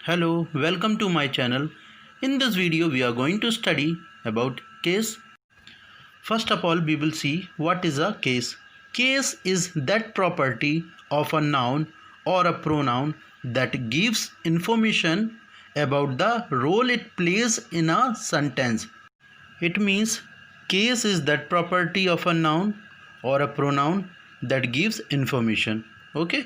Hello, welcome to my channel. In this video we are going to study about case. First of all, we will see what is a case. Case is that property of a noun or a pronoun that gives information about the role it plays in a sentence. It means case is that property of a noun or a pronoun that gives information. Okay?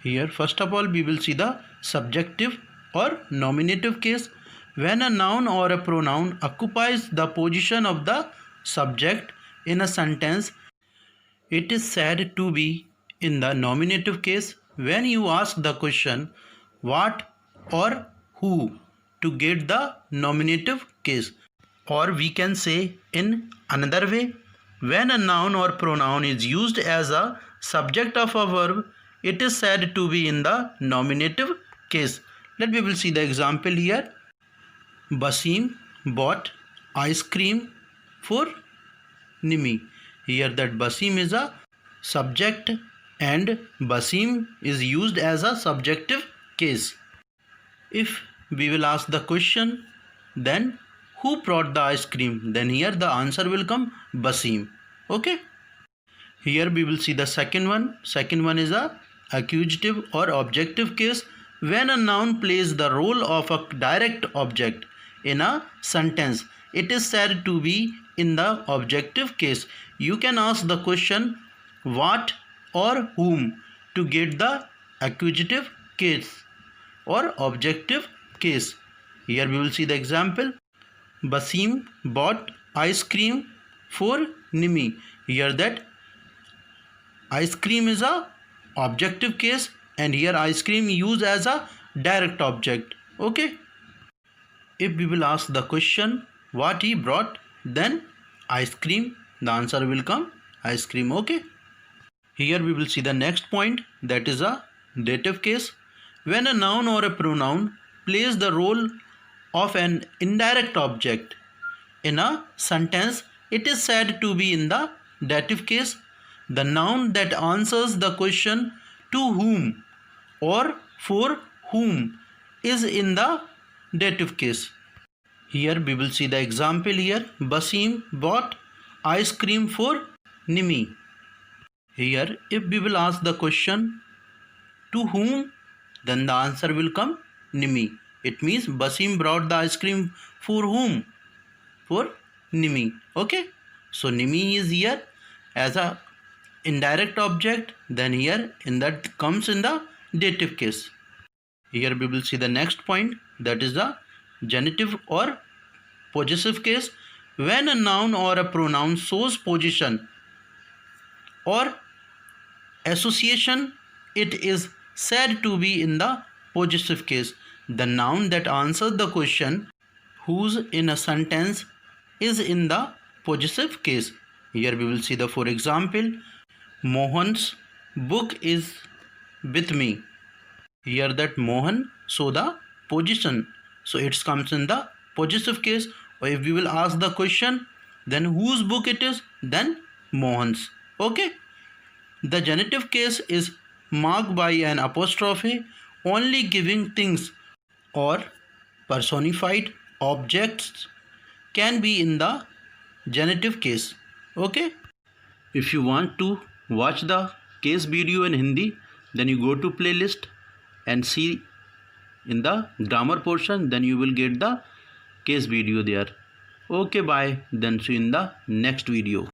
Here first of all we will see the subjective or nominative case. When a noun or a pronoun occupies the position of the subject in a sentence, it is said to be in the nominative case. When you ask the question what or who to get the nominative case, or we can say in another way, when a noun or pronoun is used as a subject of a verb, it is said to be in the nominative case. Let me will see the example here. Basim bought ice cream for Nimi. Here that Basim is a subject and Basim is used as a subjective case. If we will ask the question, then who brought the ice cream? Then here the answer will come Basim. Okay. Here we will see the second one. Second one is a accusative or objective case. When a noun plays the role of a direct object in a sentence, it is said to be in the objective case. You can ask the question what or whom to get the accusative case or objective case. Here we will see the example. Basim bought ice cream for Nimi. Here that ice cream is a objective case and here ice cream used as a direct object. Okay. If we will ask the question what he brought, then ice cream, the answer will come ice cream. Okay. Here we will see the next point, that is a dative case. When a noun or a pronoun plays the role of an indirect object in a sentence, it is said to be in the dative case. The noun that answers the question to whom or for whom is in the dative case. Here we will see the example here. Basim bought ice cream for Nimi. Here if we will ask the question to whom, then the answer will come Nimi. It means Basim brought the ice cream for whom? For Nimi. Okay. So Nimi is here as a indirect object, then here in that comes in the dative case. Here we will see the next point, that is the genitive or possessive case. When a noun or a pronoun shows position or association, it is said to be in the possessive case. The noun that answers the question whose in a sentence is in the possessive case. Here we will see the for example, Mohan's book is with me. Here that Mohan, so the position, so it comes in the possessive case. Or if we will ask the question, then whose book it is, then Mohan's. Okay. The genitive case is marked by an apostrophe, only giving things or personified objects can be in the genitive case. Okay. If you want to watch the case video in Hindi, then you go to playlist and see in the grammar portion, then you will get the case video there. Okay, bye. Then see you in the next video.